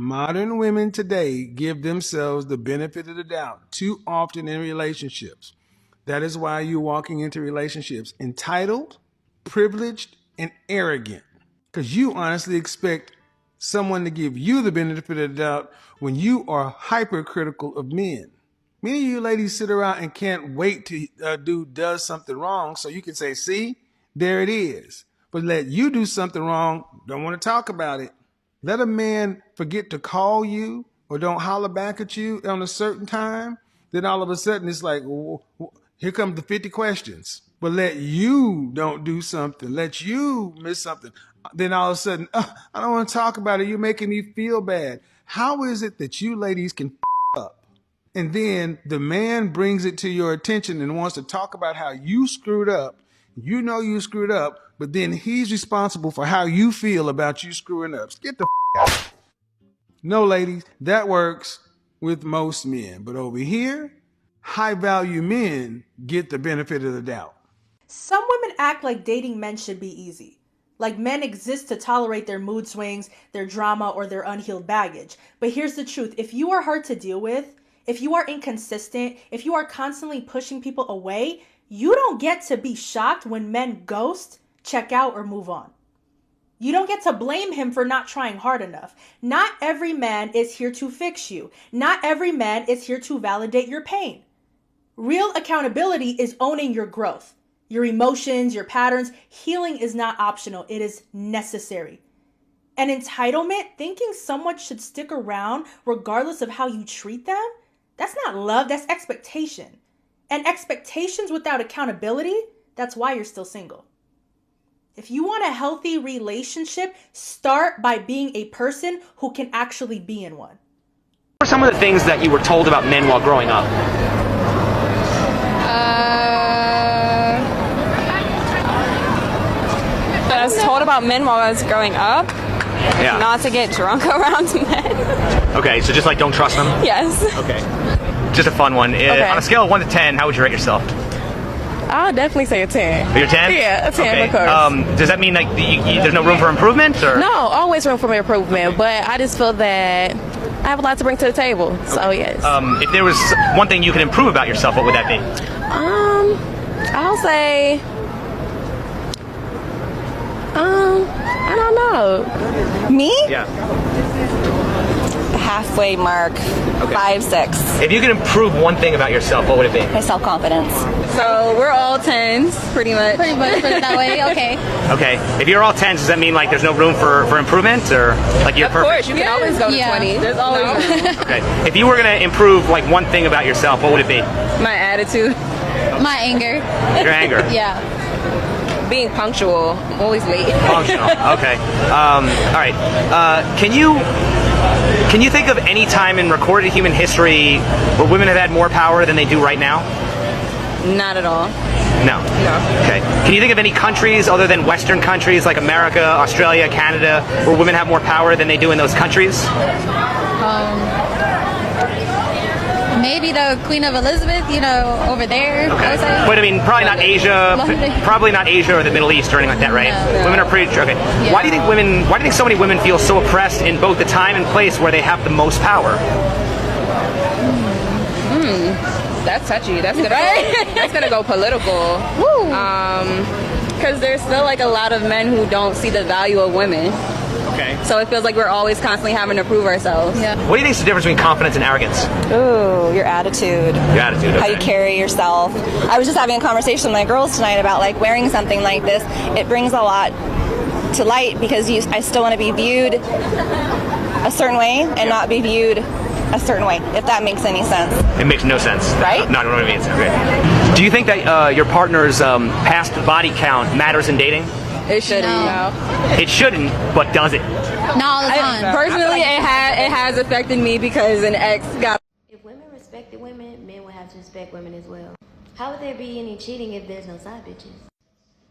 Modern women today give themselves the benefit of the doubt too often in relationships. That is why you're walking into relationships entitled, privileged, and arrogant. Because you honestly expect someone to give you the benefit of the doubt when you are hypercritical of men. Many of you ladies sit around and can't wait till a dude does something wrong so you can say, see, there it is. But let you do something wrong, don't want to talk about it. Let a man forget to call you or don't holler back at you on a certain time. Then all of a sudden it's like, here come the 50 questions. But let you don't do something. Let you miss something. Then all of a sudden, I don't want to talk about it. You're making me feel bad. How is it that you ladies can up? And then the man brings it to your attention and wants to talk about how you screwed up. You know you screwed up, but then he's responsible for how you feel about you screwing up. Get the out. No, ladies, that works with most men. But over here, high value men get the benefit of the doubt. Some women act like dating men should be easy. Like men exist to tolerate their mood swings, their drama, or their unhealed baggage. But here's the truth. If you are hard to deal with, if you are inconsistent, if you are constantly pushing people away, you don't get to be shocked when men ghost, check out, or move on. You don't get to blame him for not trying hard enough. Not every man is here to fix you. Not every man is here to validate your pain. Real accountability is owning your growth, your emotions, your patterns. Healing is not optional. It is necessary. And entitlement, thinking someone should stick around regardless of how you treat them, that's not love, that's expectation. And expectations without accountability, that's why you're still single. If you want a healthy relationship, start by being a person who can actually be in one. What are some of the things that you were told about men while growing up? I was told about men while I was growing up. Yeah. Not to get drunk around men. Okay, so just like don't trust them? Yes. Okay. Just a fun one. Okay. On a scale of 1 to 10, how would you rate yourself? I'll definitely say a 10. You're 10? Yeah, a 10, okay. of course. Does that mean like there's no room for improvement? Or? No, always room for improvement, but I just feel that I have a lot to bring to the table, so yes. If there was one thing you could improve about yourself, what would that be? I'll say, I don't know. Me? Yeah. Halfway mark, Okay. 5, 6. If you could improve one thing about yourself, what would it be? My self-confidence. So we're all 10s, pretty much. Pretty much put it that way, okay. Okay. If you're all 10s, does that mean like there's no room for improvement, or like you're Of perfect? course, you can always go to 20. There's always room. Okay. If you were gonna improve like one thing about yourself, what would it be? My attitude. My anger. Your anger. Yeah. Being punctual, always late. Functional. Okay. All right. Can you think of any time in recorded human history where women have had more power than they do right now? Not at all. No. No. Okay. Can you think of any countries other than Western countries like America, Australia, Canada, where women have more power than they do in those countries? Maybe the Queen of Elizabeth, over there. Okay. But I mean, probably not Asia. Probably not Asia or the Middle East or anything like that, right? No. Women are pretty. Okay. Yeah. Why do you think so many women feel so oppressed in both the time and place where they have the most power? That's touchy. That's gonna go, that's gonna go political. Woo. Because there's still like a lot of men who don't see the value of women. Okay. So it feels like we're always constantly having to prove ourselves. Yeah. What do you think is the difference between confidence and arrogance? Ooh, your attitude. Your attitude. Okay. How you carry yourself. I was just having a conversation with my girls tonight about like wearing something like this. It brings a lot to light because I still want to be viewed a certain way and not be viewed a certain way, if that makes any sense. It makes no sense. Right? No, I don't know what it means. Okay. Do you think that your partner's past body count matters in dating? It shouldn't. No. It shouldn't, but does it? Not all the time. Personally, it has affected me because an ex got. If women respected women, men would have to respect women as well. How would there be any cheating if there's no side bitches?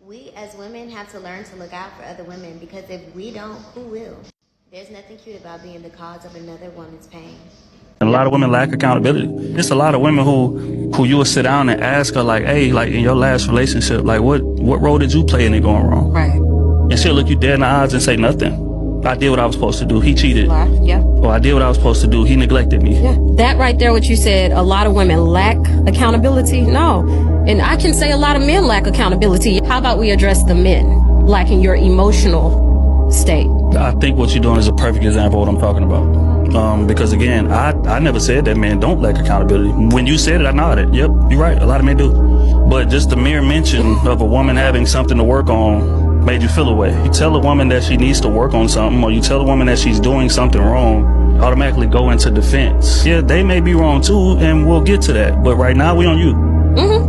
We as women have to learn to look out for other women because if we don't, who will? There's nothing cute about being the cause of another woman's pain. And a lot of women lack accountability. There's a lot of women who you will sit down and ask her like, hey, like in your last relationship, like what role did you play in it going wrong? Right. And she'll look you dead in the eyes and say nothing. I did what I was supposed to do. He cheated. Yeah. Or I did what I was supposed to do. He neglected me. Yeah. That right there, what you said, a lot of women lack accountability. No. And I can say a lot of men lack accountability. How about we address the men lacking your emotional state? I think what you're doing is a perfect example of what I'm talking about. Because again, I never said that men don't lack accountability. When you said it, I nodded. Yep, you're right. A lot of men do. But just the mere mention of a woman having something to work on made you feel away. You tell a woman that she needs to work on something, or you tell a woman that she's doing something wrong, automatically go into defense. Yeah, they may be wrong too, and we'll get to that. But right now, we on you.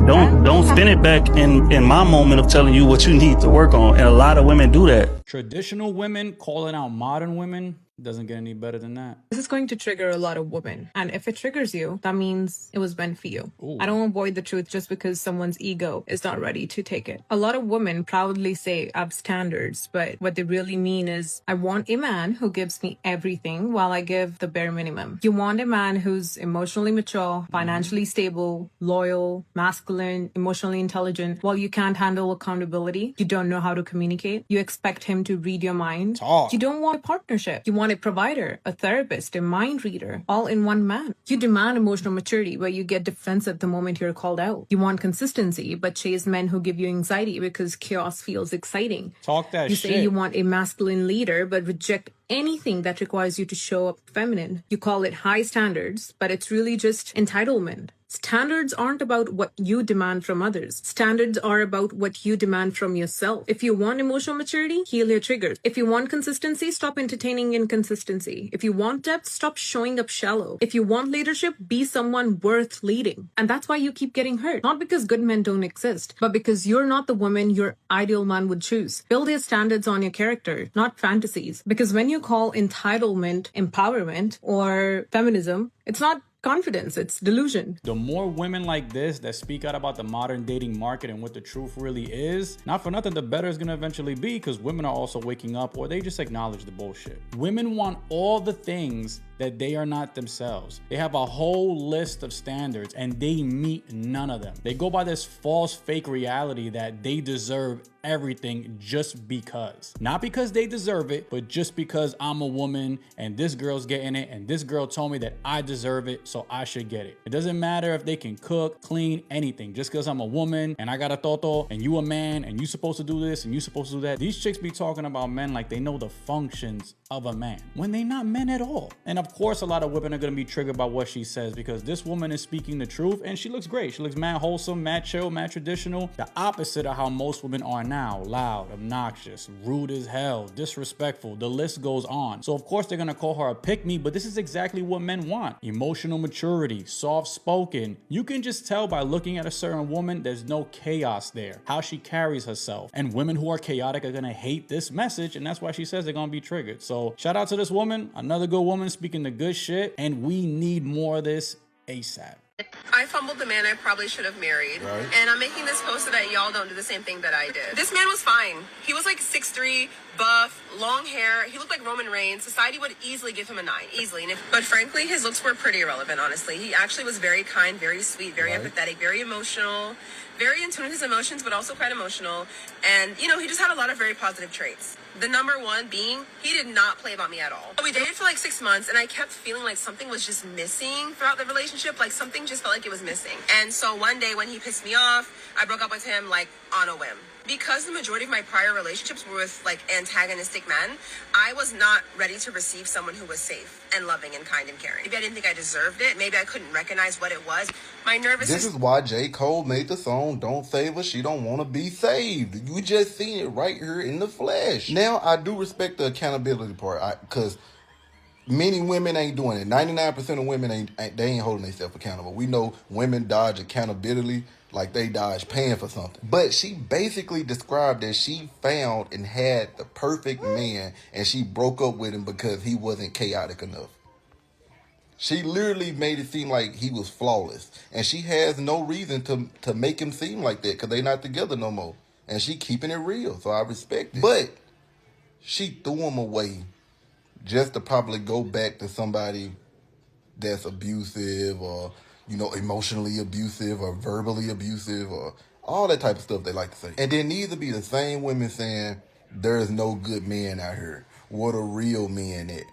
Don't spin it back in my moment of telling you what you need to work on. And a lot of women do that. Traditional women calling out modern women doesn't get any better than that. This is going to trigger a lot of women. And if it triggers you, that means it was meant for you. Ooh. I don't avoid the truth just because someone's ego is not ready to take it. A lot of women proudly say I have standards, but what they really mean is I want a man who gives me everything while I give the bare minimum. You want a man who's emotionally mature, financially stable, loyal, masculine, emotionally intelligent. While you can't handle accountability, you don't know how to communicate, you expect him to read your mind. Talk. You don't want a partnership. You want a provider, a therapist, a mind reader, all in one man. You demand emotional maturity where you get defensive the moment you're called out. You want consistency, but chase men who give you anxiety because chaos feels exciting. Talk that You shit. say you want a masculine leader, but reject anything that requires you to show up feminine. You call it high standards, but it's really just entitlement. Standards aren't about what you demand from others. Standards are about what you demand from yourself. If you want emotional maturity, heal your triggers. If you want consistency, stop entertaining inconsistency. If you want depth, stop showing up shallow. If you want leadership, be someone worth leading. And that's why you keep getting hurt. Not because good men don't exist, but because you're not the woman your ideal man would choose. Build your standards on your character, not fantasies. Because when you call entitlement empowerment or feminism, it's not confidence, it's delusion. The more women like this that speak out about the modern dating market and what the truth really is, not for nothing, the better it's gonna eventually be, because women are also waking up, or they just acknowledge the bullshit. Women want all the things that they are not themselves. They have a whole list of standards and they meet none of them. They go by this false fake reality that they deserve everything just because. Not because they deserve it, but just because I'm a woman and this girl's getting it and this girl told me that I deserve it, so I should get it. It doesn't matter if they can cook, clean, anything. Just because I'm a woman and I got a toto and you a man and you supposed to do this and you supposed to do that. These chicks be talking about men like they know the functions of a man when they not men at all. And of course, a lot of women are going to be triggered by what she says, because this woman is speaking the truth and she looks great. She looks mad wholesome, mad chill, mad traditional. The opposite of how most women are now. Loud, obnoxious, rude as hell, disrespectful. The list goes on. So of course they're going to call her a pick-me, but this is exactly what men want. Emotional maturity, soft-spoken. You can just tell by looking at a certain woman, there's no chaos there. How she carries herself. And women who are chaotic are going to hate this message, and that's why she says they're going to be triggered. So shout out to this woman, another good woman speaking the good shit, and we need more of this ASAP. I fumbled the man I probably should have married. Right. And I'm making this post so that y'all don't do the same thing that I did. This man was fine. He was like 6'3", buff, long hair. He looked like Roman Reigns. Society would easily give him a 9, easily. But frankly, his looks were pretty irrelevant, honestly. He actually was very kind, very sweet, very empathetic, very emotional, very in tune with his emotions, but also quite emotional. And, you know, he just had a lot of very positive traits. The number one being, he did not play about me at all. We dated for like 6 months, and I kept feeling like something was just missing throughout the relationship. Like something just felt like it was missing. And so one day when he pissed me off, I broke up with him like on a whim. Because the majority of my prior relationships were with like antagonistic men, I was not ready to receive someone who was safe and loving and kind and caring. Maybe I didn't think I deserved it. Maybe I couldn't recognize what it was. My nervous. This is why J. Cole made the song "Don't Save Her, She Don't Want to Be Saved." You just seen it right here in the flesh. Now I do respect the accountability part, because many women ain't doing it. 99% of women ain't holding themselves accountable. We know women dodge accountability like they dodge paying for something. But she basically described that she found and had the perfect man and she broke up with him because he wasn't chaotic enough. She literally made it seem like he was flawless. And she has no reason to make him seem like that, because they not together no more. And she keeping it real, so I respect it. But she threw him away just to probably go back to somebody that's abusive, or, you know, emotionally abusive or verbally abusive, or all that type of stuff they like to say. And then these would be the same women saying there's no good men out here. What a real men at.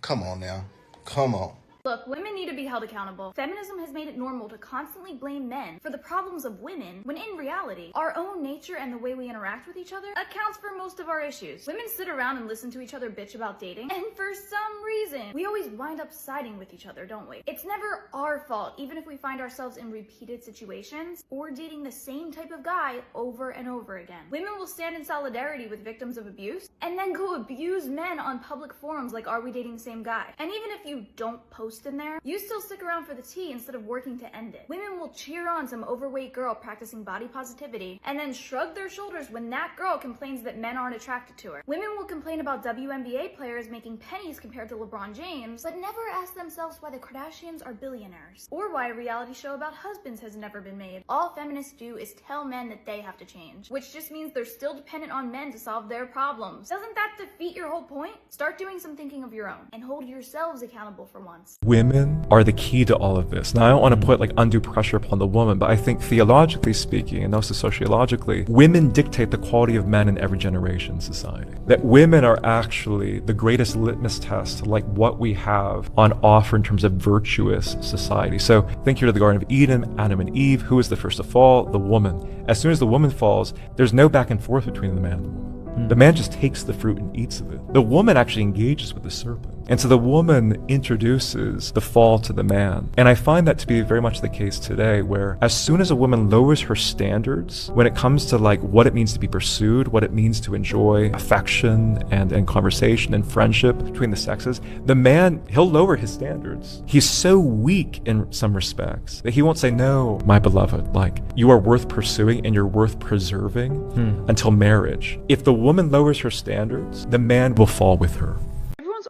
Come on now. Come on. Look, women need to be held accountable. Feminism has made it normal to constantly blame men for the problems of women, when in reality, our own nature and the way we interact with each other accounts for most of our issues. Women sit around and listen to each other bitch about dating, and for some reason, we always wind up siding with each other, don't we? It's never our fault, even if we find ourselves in repeated situations or dating the same type of guy over and over again. Women will stand in solidarity with victims of abuse and then go abuse men on public forums like, are we dating the same guy? And even if you don't post in there, you still stick around for the tea instead of working to end it. Women will cheer on some overweight girl practicing body positivity and then shrug their shoulders when that girl complains that men aren't attracted to her. Women will complain about WNBA players making pennies compared to LeBron James, but never ask themselves why the Kardashians are billionaires or why a reality show about husbands has never been made. All feminists do is tell men that they have to change, which just means they're still dependent on men to solve their problems. Doesn't that defeat your whole point? Start doing some thinking of your own and hold yourselves accountable for once. Women are the key to all of this. Now, I don't want to put like undue pressure upon the woman, but I think theologically speaking and also sociologically, women dictate the quality of men in every generation in society. That women are actually the greatest litmus test, like what we have on offer in terms of virtuous society. So think here to the Garden of Eden, Adam and Eve. Who is the first to fall? The woman. As soon as the woman falls, there's no back and forth between the man and the woman. The man just takes the fruit and eats of it. The woman actually engages with the serpent. And so the woman introduces the fall to the man. And I find that to be very much the case today, where as soon as a woman lowers her standards, when it comes to like what it means to be pursued, what it means to enjoy affection and conversation and friendship between the sexes, the man, he'll lower his standards. He's so weak in some respects that he won't say, no, my beloved, like you are worth pursuing and you're worth preserving until marriage. If the woman lowers her standards, the man will fall with her.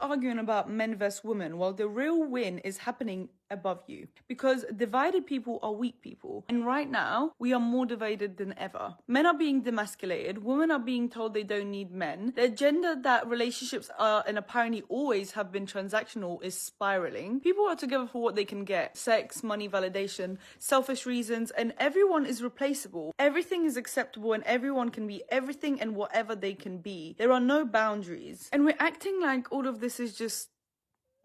Arguing about men versus women, while the real win is happening above you, because divided people are weak people, and right now we are more divided than ever. Men are being demasculated, women are being told they don't need men. The agenda that relationships are and apparently always have been transactional is spiraling. People are together for what they can get: sex, money, validation, selfish reasons, and everyone is replaceable. Everything is acceptable and everyone can be everything and whatever they can be. There are no boundaries, and we're acting like all of this is just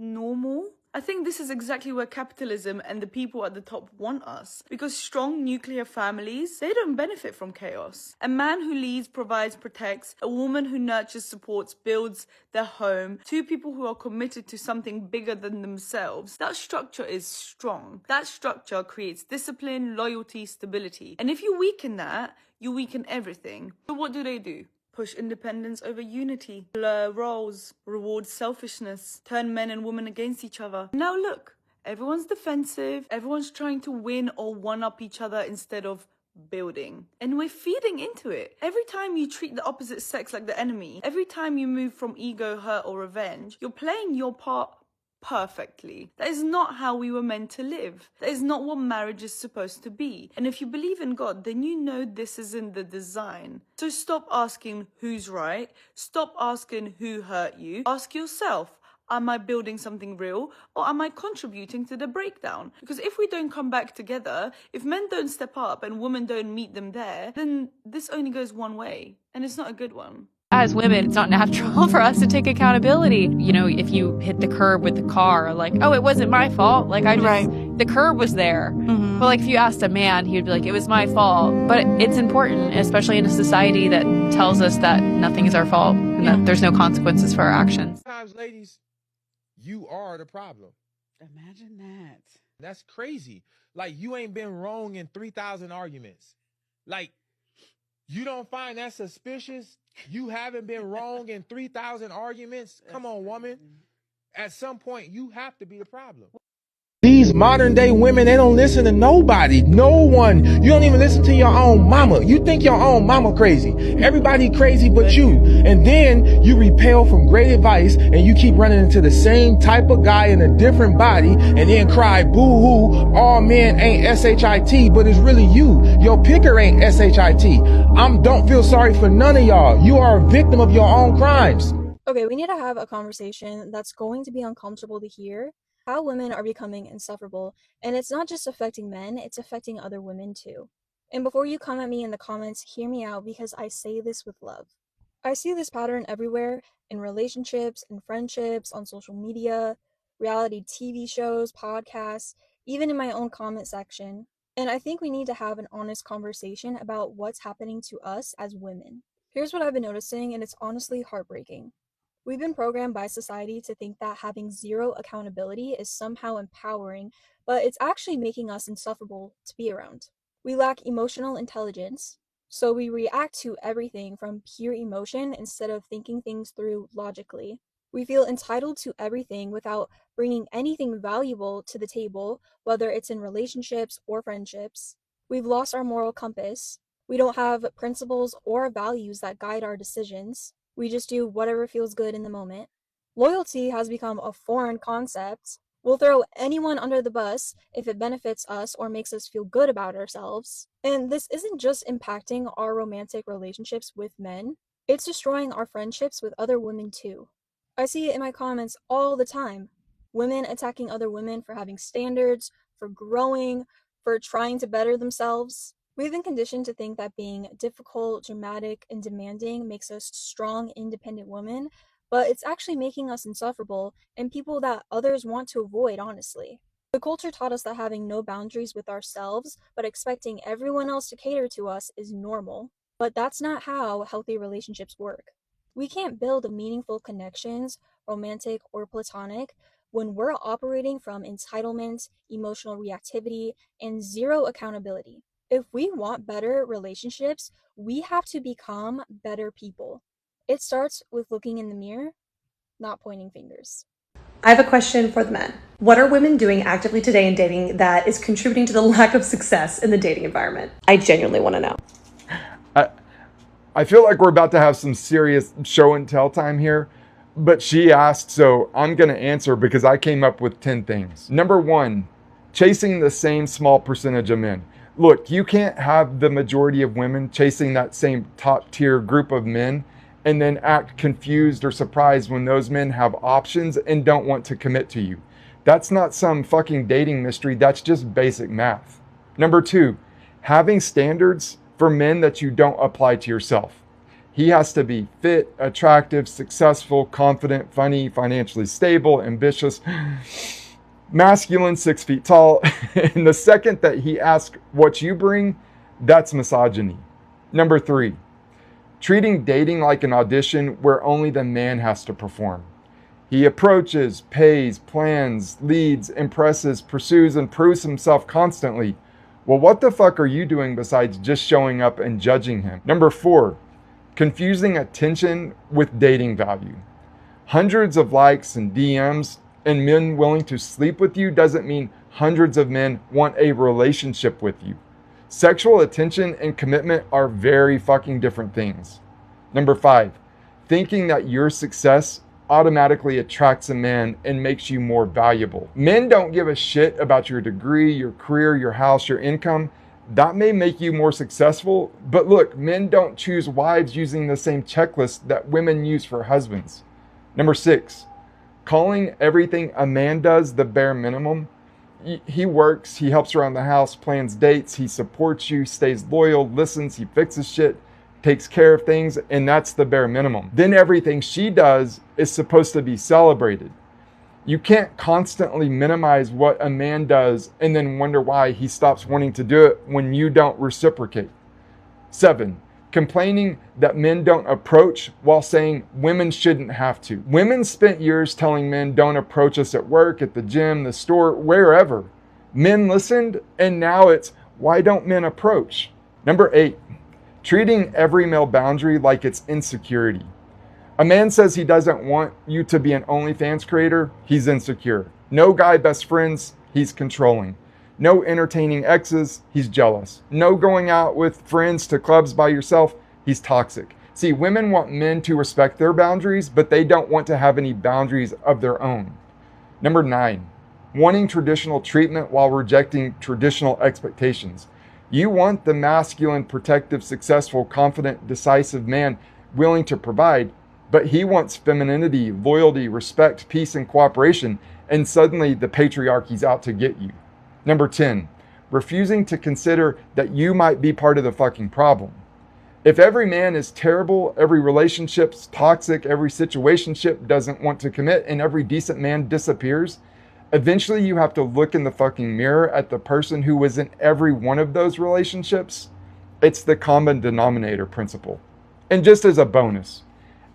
normal. I think this is exactly where capitalism and the people at the top want us, because strong nuclear families, they don't benefit from chaos. A man who leads, provides, protects, a woman who nurtures, supports, builds their home, two people who are committed to something bigger than themselves. That structure is strong. That structure creates discipline, loyalty, stability. And if you weaken that, you weaken everything. So what do? Push independence over unity, blur roles, reward selfishness, turn men and women against each other. Now look, everyone's defensive, everyone's trying to win or one-up each other instead of building. And we're feeding into it. Every time you treat the opposite sex like the enemy, every time you move from ego, hurt or revenge, you're playing your part perfectly. That is not how we were meant to live. That is not what marriage is supposed to be. And if you believe in God, then you know this is in the design. So stop asking who's right. Stop asking who hurt you. Ask yourself, am I building something real or am I contributing to the breakdown? Because if we don't come back together, if men don't step up and women don't meet them there, then this only goes one way, and it's not a good one. As women, it's not natural for us to take accountability. You know, if you hit the curb with the car, like, oh, it wasn't my fault. Like, the curb was there. Mm-hmm. But like, if you asked a man, he would be like, it was my fault. But it's important, especially in a society that tells us that nothing is our fault and that there's no consequences for our actions. Sometimes, ladies, you are the problem. Imagine that. That's crazy. Like, you ain't been wrong in 3,000 arguments. Like, you don't find that suspicious? You haven't been wrong in 3,000 arguments? Come on, woman. At some point, you have to be the problem. These modern day women, they don't listen to nobody. No one. You don't even listen to your own mama. You think your own mama crazy. Everybody crazy but you. And then you repel from great advice and you keep running into the same type of guy in a different body and then cry boo-hoo, all men ain't SHIT, but it's really you. Your picker ain't SHIT. Don't feel sorry for none of y'all. You are a victim of your own crimes. Okay, we need to have a conversation that's going to be uncomfortable to hear. How women are becoming insufferable, and it's not just affecting men, it's affecting other women too. And before you come at me in the comments, hear me out, because I say this with love. I see this pattern everywhere in relationships and friendships, on social media, reality TV shows, podcasts, even in my own comment section. And I think we need to have an honest conversation about what's happening to us as women. Here's what I've been noticing, and it's honestly heartbreaking. We've been programmed by society to think that having zero accountability is somehow empowering, but it's actually making us insufferable to be around. We lack emotional intelligence, so we react to everything from pure emotion instead of thinking things through logically. We feel entitled to everything without bringing anything valuable to the table, whether it's in relationships or friendships. We've lost our moral compass. We don't have principles or values that guide our decisions. We just do whatever feels good in the moment. Loyalty has become a foreign concept. We'll throw anyone under the bus if it benefits us or makes us feel good about ourselves. And this isn't just impacting our romantic relationships with men, it's destroying our friendships with other women too. I see it in my comments all the time. Women attacking other women for having standards, for growing, for trying to better themselves. We've been conditioned to think that being difficult, dramatic, and demanding makes us strong, independent women, but it's actually making us insufferable and people that others want to avoid, honestly. The culture taught us that having no boundaries with ourselves, but expecting everyone else to cater to us is normal. But that's not how healthy relationships work. We can't build meaningful connections, romantic or platonic, when we're operating from entitlement, emotional reactivity, and zero accountability. If we want better relationships, we have to become better people. It starts with looking in the mirror, not pointing fingers. I have a question for the men. What are women doing actively today in dating that is contributing to the lack of success in the dating environment? I genuinely want to know. I feel like we're about to have some serious show and tell time here, but she asked, so I'm going to answer because I came up with 10 things. Number 1, chasing the same small percentage of men. Look, you can't have the majority of women chasing that same top tier group of men and then act confused or surprised when those men have options and don't want to commit to you. That's not some fucking dating mystery. That's just basic math. Number 2, having standards for men that you don't apply to yourself. He has to be fit, attractive, successful, confident, funny, financially stable, ambitious, masculine, 6 feet tall. And the second that he asks what you bring, that's misogyny. Number 3, treating dating like an audition where only the man has to perform. He approaches, pays, plans, leads, impresses, pursues, and proves himself constantly. Well, what the fuck are you doing besides just showing up and judging him? Number 4, confusing attention with dating value. Hundreds of likes and DMs and men willing to sleep with you doesn't mean hundreds of men want a relationship with you. Sexual attention and commitment are very fucking different things. Number 5, thinking that your success automatically attracts a man and makes you more valuable. Men don't give a shit about your degree, your career, your house, your income. That may make you more successful, but look, men don't choose wives using the same checklist that women use for husbands. Number 6, calling everything a man does the bare minimum. He works, he helps around the house, plans dates, he supports you, stays loyal, listens, he fixes shit, takes care of things, and that's the bare minimum. Then everything she does is supposed to be celebrated. You can't constantly minimize what a man does and then wonder why he stops wanting to do it when you don't reciprocate. 7, complaining that men don't approach while saying women shouldn't have to. Women spent years telling men don't approach us at work, at the gym, the store, wherever. Men listened, and now it's why don't men approach? Number 8, treating every male boundary like it's insecurity. A man says he doesn't want you to be an OnlyFans creator, he's insecure. No guy best friends, he's controlling. No entertaining exes, he's jealous. No going out with friends to clubs by yourself, he's toxic. See, women want men to respect their boundaries, but they don't want to have any boundaries of their own. Number 9, wanting traditional treatment while rejecting traditional expectations. You want the masculine, protective, successful, confident, decisive man willing to provide, but he wants femininity, loyalty, respect, peace, and cooperation, and suddenly the patriarchy's out to get you. Number 10, refusing to consider that you might be part of the fucking problem. If every man is terrible, every relationship's toxic, every situationship doesn't want to commit, and every decent man disappears, eventually you have to look in the fucking mirror at the person who was in every one of those relationships. It's the common denominator principle. And just as a bonus,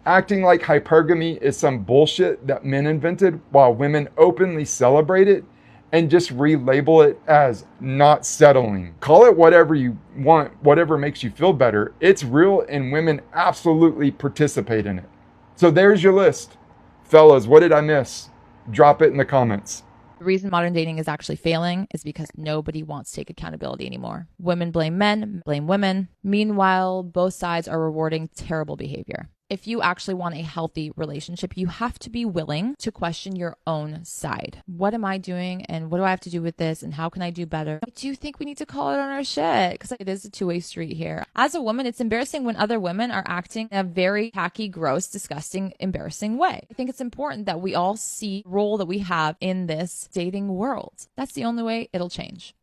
acting like hypergamy is some bullshit that men invented while women openly celebrate it and just relabel it as not settling. Call it whatever you want, whatever makes you feel better. It's real and women absolutely participate in it. So there's your list. Fellas, what did I miss? Drop it in the comments. The reason modern dating is actually failing is because nobody wants to take accountability anymore. Women blame men, blame women. Meanwhile, both sides are rewarding terrible behavior. If you actually want a healthy relationship, you have to be willing to question your own side. What am I doing? And what do I have to do with this? And how can I do better? I do think we need to call it on our shit because it is a two-way street here. As a woman, it's embarrassing when other women are acting in a very tacky, gross, disgusting, embarrassing way. I think it's important that we all see the role that we have in this dating world. That's the only way it'll change.